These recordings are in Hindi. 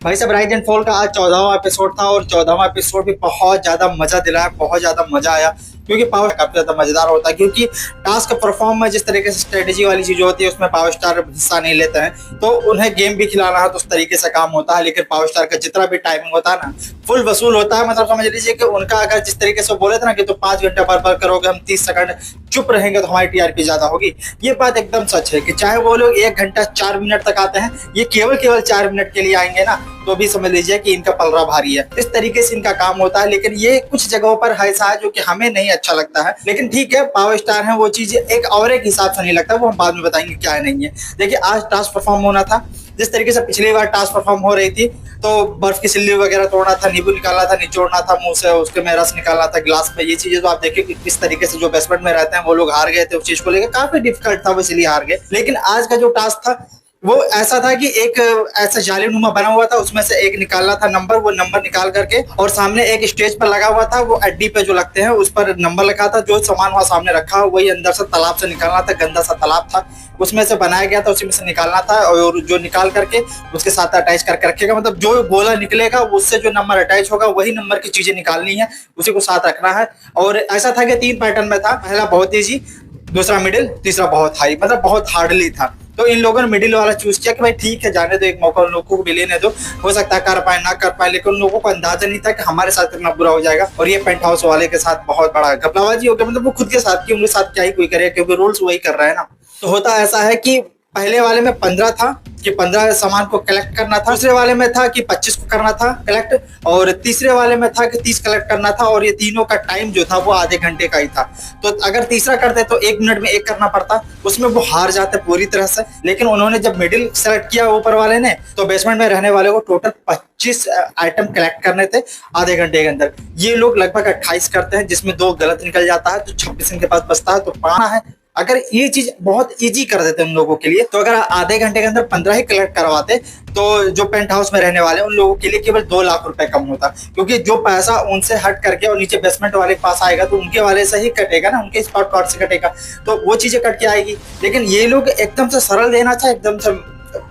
भाई साहब, राइज एंड फॉल का आज 14वां एपिसोड था और 14वां एपिसोड भी बहुत ज्यादा मजा दिलाया, बहुत ज्यादा मजा आया। क्योंकि पावर काफी ज्यादा मजेदार होता है, क्योंकि टास्क परफॉर्म में जिस तरीके से स्ट्रेटेजी वाली चीज होती है उसमें पावर स्टार हिस्सा नहीं लेते हैं, तो उन्हें गेम भी खिलाना है तो उस तरीके से काम होता है। लेकिन पावर स्टार का जितना भी टाइमिंग होता है ना, फुल वसूल होता है। मतलब समझ लीजिए कि उनका अगर जिस तरीके से बोले थे ना कि तो 5 घंटे बार करोगे, हम 30 सेकंड चुप रहेंगे तो हमारी टीआरपी ज्यादा होगी। ये बात एकदम सच है कि चाहे वो लोग 1 घंटा 4 मिनट तक आते हैं, ये केवल 4 मिनट के लिए आएंगे ना, तो भी समझ लीजिए कि इनका पलड़ा भारी है। इस तरीके से इनका काम होता है। लेकिन ये कुछ जगहों पर ऐसा है जो कि हमें नहीं अच्छा लगता है। लेकिन ठीक है, पावर स्टार है, वो चीज एक हिसाब से नहीं लगता, वो हम बाद में बताएंगे क्या है नहीं है। देखिए, आज टास्क परफॉर्म होना था जिस तरीके से पिछली बार टास्क परफॉर्म हो रही थी, तो बर्फ की सिल्ली वगैरह तोड़ना था, नींबू निकालना था, निचोड़ना था मुंह से, उसके में रस निकालना था गिलास में। ये चीजें तो आप देखिए कि किस तरीके से जो बेसमेंट में रहते हैं वो लोग हार गए थे। उस चीज को लेकर काफी डिफिकल्ट था, वो इसलिए हार गए। लेकिन आज का जो टास्क था वो ऐसा था कि एक ऐसा जालीनुमा बना हुआ था, उसमें से एक निकालना था नंबर। वो नंबर निकाल करके और सामने एक स्टेज पर लगा हुआ था, वो अड्डी पे जो लगते हैं उस पर नंबर लिखा था। जो सामान वहां सामने रखा वही अंदर से तालाब से निकालना था। गंदा सा तालाब था, उसमें से बनाया गया था, उसी में से निकालना था। और जो निकाल करके उसके साथ अटैच करके रखेगा, मतलब जो गोला निकलेगा उससे जो नंबर अटैच होगा वही नंबर की चीजें निकालनी है, उसी को साथ रखना है। और ऐसा था कि 3 पैटर्न में था, पहला बहुत ईजी, दूसरा मिडिल, तीसरा बहुत हाई, मतलब बहुत हार्डली था। तो इन लोगों ने मिडिल वाला चूज किया कि भाई ठीक है, जाने दो, एक मौका उन लोगों को भी लेने दो, हो सकता है कर पाए ना कर पाए। लेकिन उन लोगों को अंदाजा नहीं था कि हमारे साथ कितना बुरा हो जाएगा। और ये पेंट हाउस वाले के साथ बहुत बड़ा घपलाबाजी हो गया। मतलब वो खुद के साथ की, उनके साथ क्या ही कोई करे, क्योंकि रूल्स वही कर रहा है ना। तो होता ऐसा है कि पहले वाले में 15 था कि 15 सामान को कलेक्ट करना था, दूसरे वाले में था कि 25 को करना था कलेक्ट, और तीसरे वाले में था कि 30 कलेक्ट करना था। और ये तीनों का टाइम जो था वो आधे घंटे का ही था। तो अगर तीसरा करते तो 1 मिनट में एक करना पड़ता, उसमें वो हार जाते पूरी तरह से। लेकिन उन्होंने जब मिडिल सेलेक्ट किया ऊपर वाले ने, तो बेसमेंट में रहने वाले को टोटल 25 आइटम कलेक्ट करने थे आधे घंटे के अंदर। ये लोग लगभग 28 करते हैं, जिसमें 2 गलत निकल जाता है, तो 26 इनके पास बचता है। तो पाना है, अगर ये चीज बहुत इजी कर देते उन लोगों के लिए, तो अगर आधे घंटे के अंदर 15 ही कलेक्ट करवाते, तो जो पेंट हाउस में रहने वाले उन लोगों के लिए केवल 2 लाख रुपए कम होता। क्योंकि जो पैसा उनसे हट करके और नीचे बेसमेंट वाले के पास आएगा, तो उनके वाले से ही कटेगा ना, उनके स्पॉट कार्ड से कटेगा, तो वो चीजें कट के आएगी। लेकिन ये लोग एकदम से सरल देना चाहे, एकदम से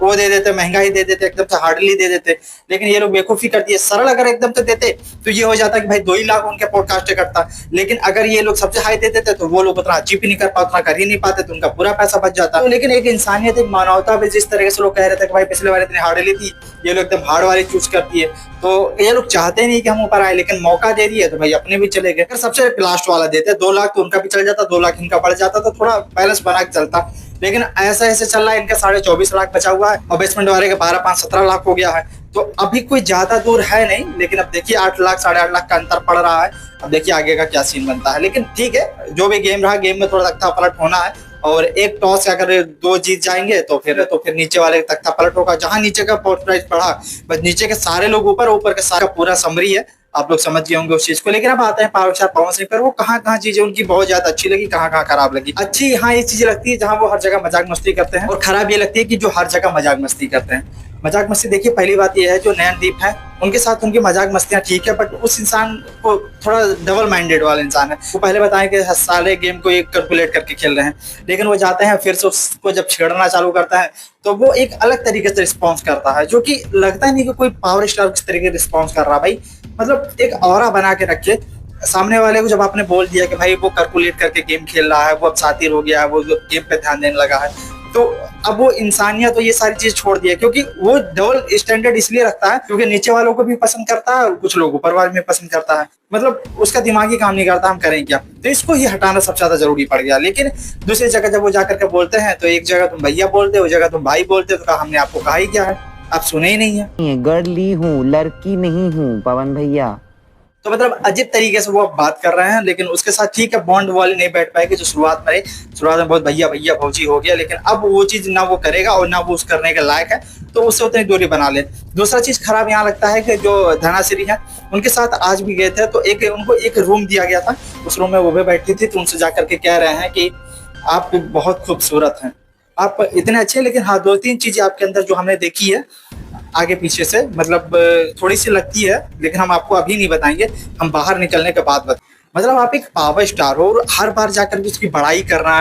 वो दे देते, महंगाई दे देते, एकदम से हार्डली दे देते। लेकिन ये लोग बेवकूफी कर दिए। सरल अगर एकदम से देते तो ये हो जाता कि भाई 2 ही लाख उनके पॉडकास्ट करता। लेकिन अगर ये लोग सबसे हाई दे देते तो वो लोग उतना अचीव ही नहीं कर पाते, उतना कर ही नहीं पाते, तो उनका पूरा पैसा बच जाता। तो लेकिन एक इंसानियत, एक मानवता भी, जिस तरह से लोग कह रहे थे कि भाई पिछले वाले इतनी हार्डली थी, ये लोग एकदम हार्ड वाली चूज करती है, तो ये लोग चाहते नहीं कि हम ऊपर आए, लेकिन मौका दे दिए तो भाई अपने भी चले गए। अगर सबसे लास्ट वाला देते 2 लाख, तो उनका भी चल जाता, 2 लाख इनका बढ़ जाता, तो थोड़ा बैलेंस बना के चलता। लेकिन ऐसा ऐसे चल रहा है, इनका 24.5 लाख बचा हुआ है और बेसमेंट वाले का 12, 5, 17 लाख हो गया है। तो अभी कोई ज्यादा दूर है नहीं, लेकिन अब देखिए 8 लाख 8.5 लाख का अंतर पड़ रहा है। अब देखिए आगे का क्या सीन बनता है। लेकिन ठीक है, जो भी गेम रहा, गेम में थोड़ा तख्ता पलट होना है। और एक टॉस अगर 2 जीत जाएंगे तो फिर नीचे वाले तख्ता पलट होगा। जहां नीचे का पॉइंट प्राइस बढ़ा, बस नीचे के सारे लोग ऊपर, ऊपर के सारा पूरा समरी है। आप लोग समझ गए होंगे उस चीज को। लेकिन अब आते हैं पावर स्टार पवन सिंह पर। वो कहाँ चीजें उनकी बहुत ज्यादा अच्छी लगी, कहाँ खराब लगी। अच्छी हाँ ये चीजें लगती है जहां वो हर जगह मजाक मस्ती करते हैं, और खराब ये लगती है कि जो हर जगह मजाक मस्ती करते हैं। मजाक मस्ती देखिए, पहली बात यह है जो नयनदीप है उनके साथ उनकी मजाक मस्तियां ठीक है, बट उस इंसान को थोड़ा डबल माइंडेड वाला इंसान है। वो पहले बताएं कि सारे गेम को एक कैलकुलेट करके खेल रहे हैं, लेकिन वो जाते हैं फिर से उसको जब छेड़ना चालू करता है तो वो एक अलग तरीके से रिस्पॉन्स करता है, जो कि लगता ही नहीं कि कोई पावर स्टार किस तरीके से रिस्पॉन्स कर रहा। भाई मतलब एक ऑरा बना के रखे सामने वाले को। जब आपने बोल दिया कि भाई वो कैलकुलेट करके गेम खेल रहा है, वो अब सातिर हो गया है, वो गेम पे ध्यान देने लगा है, तो अब वो इंसानियत तो ये सारी चीज छोड़ दिया। क्योंकि वो डबल स्टैंडर्ड इसलिए रखता है क्योंकि नीचे वालों को भी पसंद करता है और कुछ लोग ऊपर वाले में पसंद करता है। मतलब उसका दिमाग ही काम नहीं करता, हम करें क्या। तो इसको ही हटाना सबसे ज्यादा जरूरी पड़ गया। लेकिन दूसरी जगह जब वो जाकर के बोलते हैं, तो एक जगह तुम भैया बोलते हो, एक जगह तुम भाई बोलते हो, तो कहा हमने आपको कहा ही क्या है, आप सुने ही नहीं है। गर्ली हूँ, लड़की नहीं हूँ पवन भैया। तो मतलब अजीब तरीके से वो अब बात कर रहे हैं। लेकिन उसके साथ ठीक है, बॉन्ड वाली नहीं बैठ पाएगी जो शुरुआत में रही। शुरुआत में बहुत भैया भैया भौजी हो गया, लेकिन अब वो चीज ना वो करेगा और ना वो उस करने के लायक है, तो उससे उतनी दूरी बना ले। दूसरा चीज खराब यहाँ लगता है कि जो धनाश्री है उनके साथ आज भी गए थे, तो उनको एक रूम दिया गया था, उस रूम में वो भी बैठी थी। तो उनसे जाकर के कह रहे हैं कि आप बहुत खूबसूरत हैं, आप इतने अच्छे, लेकिन हाँ 2-3 चीजें आपके अंदर जो हमने देखी है आगे पीछे से, मतलब थोड़ी सी लगती है, लेकिन हम आपको अभी नहीं बताएंगे, हम बाहर निकलने के बाद मतलब आप एक पावर स्टार हो और हर बार जाकर के उसकी बड़ाई करना,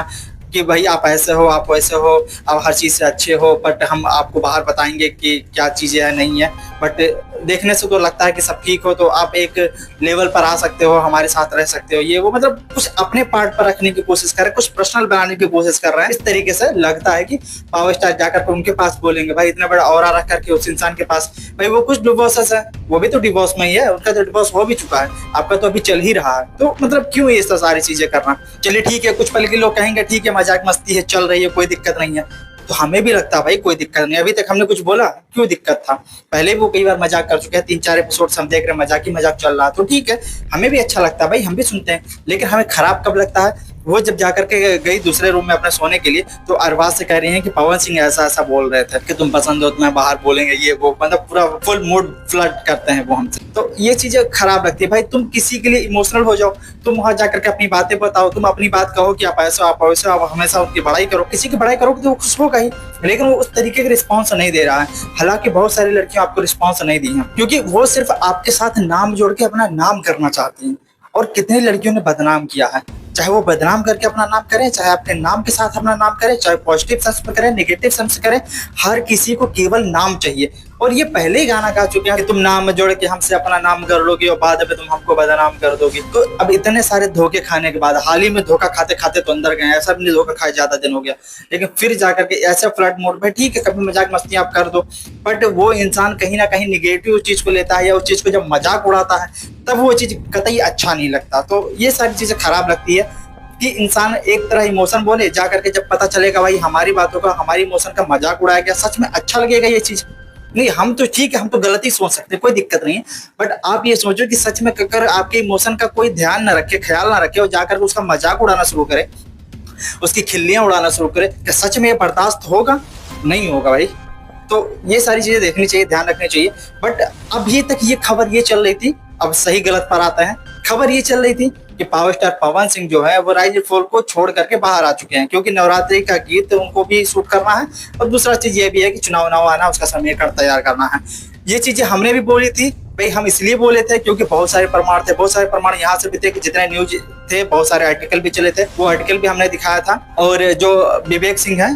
कि भाई आप ऐसे हो, आप वैसे हो, आप हर चीज़ से अच्छे हो, बट हम आपको बाहर बताएंगे कि क्या चीज़ें हैं नहीं है। बट देखने से तो लगता है कि सब ठीक हो, तो आप एक लेवल पर आ सकते हो, हमारे साथ रह सकते हो, ये वो मतलब कुछ अपने पार्ट पर रखने की कोशिश कर रहे हैं, कुछ पर्सनल बनाने की कोशिश कर रहे हैं। इस तरीके से लगता है कि पावर स्टार जाकर के उनके पास बोलेंगे भाई इतना बड़ा ऑरा रख करके उस इंसान के पास, भाई वो कुछ डिवोर्सेस है, वो भी तो डिवोर्स में ही है, उनका तो डिवोर्स हो भी चुका है, आपका तो अभी चल ही रहा है, तो मतलब क्यों ये सारी चीजें करना। चलिए ठीक है, कुछ पल के लोग कहेंगे ठीक है मजाक मस्ती है, चल रही है, कोई दिक्कत नहीं है, तो हमें भी लगता है भाई कोई दिक्कत नहीं, अभी तक हमने कुछ बोला, क्यों दिक्कत था, पहले भी वो कई बार मजाक कर चुके हैं, 3-4 एपिसोड हम देख रहे हैं मजाक ही मजाक चल रहा, तो ठीक है, हमें भी अच्छा लगता है भाई, हम भी सुनते हैं। लेकिन हमें खराब कब लगता है, वो जब जाकर के गई दूसरे रूम में अपने सोने के लिए, तो अरबाज से कह रही हैं कि पवन सिंह ऐसा ऐसा बोल रहे थे कि तुम पसंद हो, तुम्हें बाहर बोलेंगे, ये वो, मतलब पूरा फुल मूड फ्लड करते हैं वो हमसे, तो ये चीजें खराब लगती है। भाई तुम किसी के लिए इमोशनल हो जाओ, तुम वहां जाकर के अपनी बातें बताओ, तुम अपनी बात कहो कि आप ऐसा आप वैसे, आप हमेशा उनकी बड़ाई करो, किसी की बड़ाई करोगे तो वो खुश होगा ही, लेकिन वो उस तरीके का रिस्पॉन्स नहीं दे रहा है। हालांकि बहुत सारी लड़कियां आपको रिस्पॉन्स नहीं दी हैं, क्योंकि वो सिर्फ आपके साथ नाम जोड़ के अपना नाम करना चाहती हैं, और कितनी लड़कियों ने बदनाम किया है, चाहे वो बदनाम करके अपना नाम करें, चाहे अपने नाम के साथ अपना नाम करें, चाहे पॉजिटिव सेंस में करें, नेगेटिव सेंस में करें, हर किसी को केवल नाम चाहिए। और ये पहले ही गाना गा चुके हैं कि तुम नाम जोड़ के हमसे अपना नाम कर लोगे और बाद में तुम हमको बदनाम कर दोगे। तो अब इतने सारे धोखे खाने के बाद, हाल ही में धोखा खाते खाते तो अंदर गए, ऐसा भी नहीं धोखा खाए ज्यादा दिन हो गया, लेकिन फिर जाकर के ऐसे फ्लर्ट मोड में, ठीक है कभी मजाक मस्ती आप कर दो, बट वो इंसान कहीं ना कहीं निगेटिव चीज को लेता है, या उस चीज को जब मजाक उड़ाता है तब वो चीज कतई अच्छा नहीं लगता। तो ये सारी चीजें खराब लगती है कि इंसान एक तरह इमोशन बोले, जाकर के जब पता चलेगा भाई हमारी बातों का, हमारी इमोशन का मजाक उड़ाया गया, सच में अच्छा लगेगा ये चीज? नहीं, हम तो ठीक है, हम तो गलती सोच सकते हैं, कोई दिक्कत नहीं है, बट आप ये सोचो कि सच में अगर आपके इमोशन का कोई ध्यान ना रखे, ख्याल ना रखे, और जाकर उसका मजाक उड़ाना शुरू करे, उसकी खिल्लियां उड़ाना शुरू करे, क्या सच में ये बर्दाश्त होगा? नहीं होगा भाई। तो ये सारी चीजें देखनी चाहिए, ध्यान रखनी चाहिए। बट अभी तक ये खबर ये चल रही थी, अब सही गलत पर आता है, खबर ये चल रही थी कि पावर स्टार पवन सिंह जो है वो राइज एंड फॉल को छोड़ करके बाहर आ चुके हैं, क्योंकि नवरात्रि का गीत उनको भी शूट करना है, और दूसरा चीज ये भी है कि चुनाव आना, उसका समीकरण तैयार करना है। ये चीजें हमने भी बोली थी भाई, हम इसलिए बोले थे क्योंकि बहुत सारे प्रमाण थे, बहुत सारे प्रमाण यहाँ से भी थे कि जितने न्यूज थे, बहुत सारे आर्टिकल भी चले थे, वो आर्टिकल भी हमने दिखाया था। और जो विवेक सिंह है,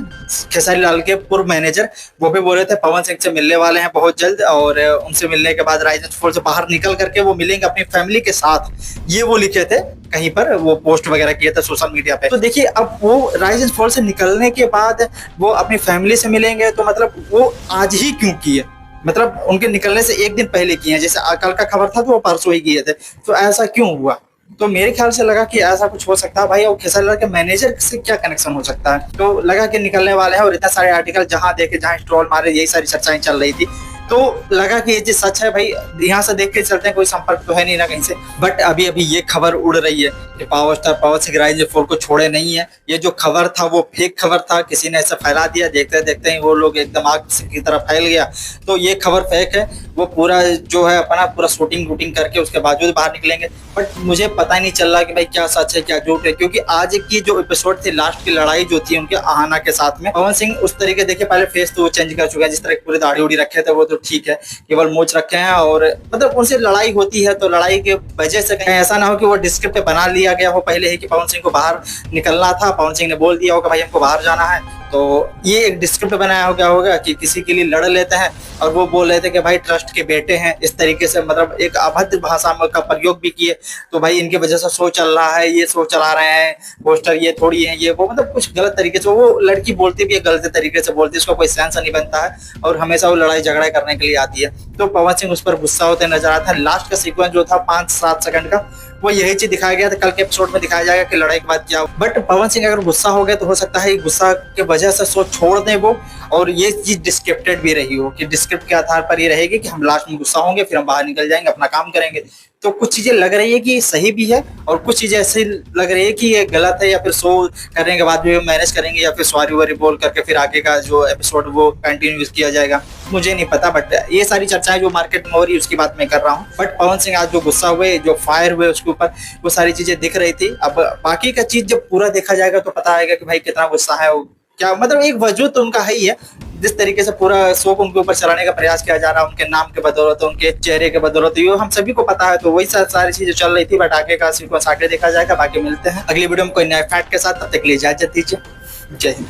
खेसारी लाल के पूर्व मैनेजर, वो भी बोले थे पवन सिंह से मिलने वाले हैं बहुत जल्द, और उनसे मिलने के बाद राइज एंड फॉल से बाहर निकल करके वो मिलेंगे अपनी फैमिली के साथ, ये वो लिखे थे कहीं पर, वो पोस्ट वगैरह किए थे सोशल मीडिया पे। तो देखिए अब वो राइज एंड फॉल से निकलने के बाद वो अपनी फैमिली से मिलेंगे, तो मतलब वो आज ही क्यों किए, मतलब उनके निकलने से एक दिन पहले किए हैं, जैसे कल का खबर था तो वो परसों ही किए थे, तो ऐसा क्यों हुआ? तो मेरे ख्याल से लगा कि ऐसा कुछ हो सकता है भाई, और खेसारी लाल के मैनेजर से क्या कनेक्शन हो सकता है, तो लगा कि निकलने वाले हैं, और इतने सारे आर्टिकल जहां देखे जहां स्ट्रोल मारे, यही सारी चर्चाएं चल रही थी, तो लगा कि ये चीज सच है भाई, यहाँ से देख के चलते हैं, कोई संपर्क तो है नहीं ना कहीं से। बट अभी अभी ये खबर उड़ रही है कि power star Pawan Singh rise and fall को छोड़े नहीं है, ये जो खबर था वो फेक खबर था, किसी ने ऐसा फैला दिया, देखते देखते ही वो लोग एकदम आग की तरह फैल गया, तो ये खबर फेक है। वो पूरा जो है अपना पूरा शूटिंग वूटिंग करके उसके बावजूद बाहर निकलेंगे, बट मुझे पता ही नहीं चल रहा कि भाई क्या सच है क्या झूठ है, क्योंकि आज की जो एपिसोड थी, लास्ट की लड़ाई जो थी उनके आहाना के साथ में, पवन सिंह उस तरीके देखिए, पहले फेस तो वो चेंज कर चुका है, जिस तरह पूरी दाढ़ी उड़ी रखे थे वो तो ठीक है, केवल मूछ रखे हैं, और मतलब उनसे लड़ाई होती है, तो लड़ाई के वजह से कहीं ऐसा ना हो कि वो डिस्क्रिप्ट बना लिया गया हो पहले ही कि पवन सिंह को बाहर निकलना था, पवन सिंह ने बोल दिया होगा भाई हमको बाहर जाना है, तो ये एक डिस्क्रिप्ट बनाया हो गया होगा कि किसी के लिए लड़ लेते हैं, और वो बोल रहे थे कि भाई ट्रस्ट के बेटे हैं, इस तरीके से मतलब एक अभद्र भाषा का प्रयोग भी किए, तो भाई इनकी वजह से शो चल रहा है, ये शो चला रहे हैं, पोस्टर ये थोड़ी है, ये वो मतलब कुछ गलत तरीके से वो लड़की बोलती भी है, गलत तरीके से बोलती है, उसका कोई सेंस नहीं बनता है, और हमेशा वो लड़ाई झगड़ा करने के लिए आती है। तो पवन सिंह उस पर गुस्सा होते नजर आता है। लास्ट का सीक्वेंस जो था 5-7 सेकंड का, वो यही चीज दिखाया गया था, कल के एपिसोड में दिखाया जाएगा कि लड़ाई के बाद क्या। बट पवन सिंह अगर गुस्सा हो गया तो हो सकता है गुस्सा के वजह से शो छोड़ दें वो, और ये चीज डिस्क्रिप्टेड भी रही हो कि डिस्क्रिप्ट के आधार पर ये रहेगी कि हम लास्ट में गुस्सा होंगे, फिर हम बाहर निकल जाएंगे, अपना काम करेंगे। तो कुछ चीजें लग रही है कि सही भी है, और कुछ चीजें ऐसी लग रही है कि ये गलत है, या फिर शो करने के बाद भी मैनेज करेंगे, या फिर सॉरी वॉरी बोल करके फिर आगे का जो एपिसोड वो कंटिन्यू किया जाएगा, मुझे नहीं पता। बट ये सारी चर्चाएं जो मार्केट में हो रही है उसकी बात मैं कर रहा हूँ। बट पवन सिंह आज जो गुस्सा हुए, जो फायर हुए उसके ऊपर, वो सारी चीजें दिख रही थी। अब बाकी का चीज जब पूरा देखा जाएगा तो पता आएगा कि भाई कितना गुस्सा है, क्या मतलब एक वजूद तो उनका है ही है, जिस तरीके से पूरा शो को उनके ऊपर चलाने का प्रयास किया जा रहा है, उनके नाम के बदौलत, उनके चेहरे के बदौलत, ये हम सभी को पता है। तो वही सारी चीजें चल रही थी, बट आगे का सीक्वेंस आगे देखा जाएगा। बाकी मिलते हैं अगली वीडियो में कोई नए फैक्ट के साथ, तब तक के लिए इजाजत दीजिए। जय हिंद।